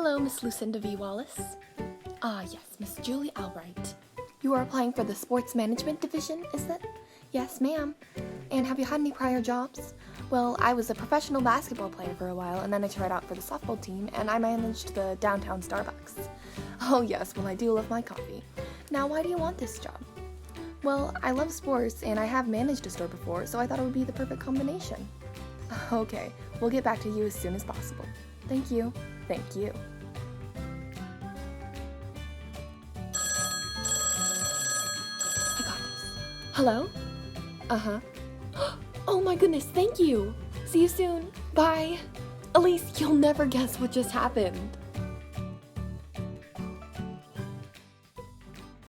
Hello, Miss Lucinda V. Wallace. Ah, yes, Miss Julie Albright. You are applying for the Sports Management Division, is it? Yes, ma'am. And have you had any prior jobs? Well, I was a professional basketball player for a while, and then I tried out for the softball team, and I managed the downtown Starbucks. Oh yes, well I do love my coffee. Now, why do you want this job? Well, I love sports, and I have managed a store before, so I thought it would be the perfect combination. Okay, we'll get back to you as soon as possible. Thank you. Thank you. I got this. Hello? Uh-huh. Oh my goodness, thank you! See you soon. Bye. Elise, you'll never guess what just happened.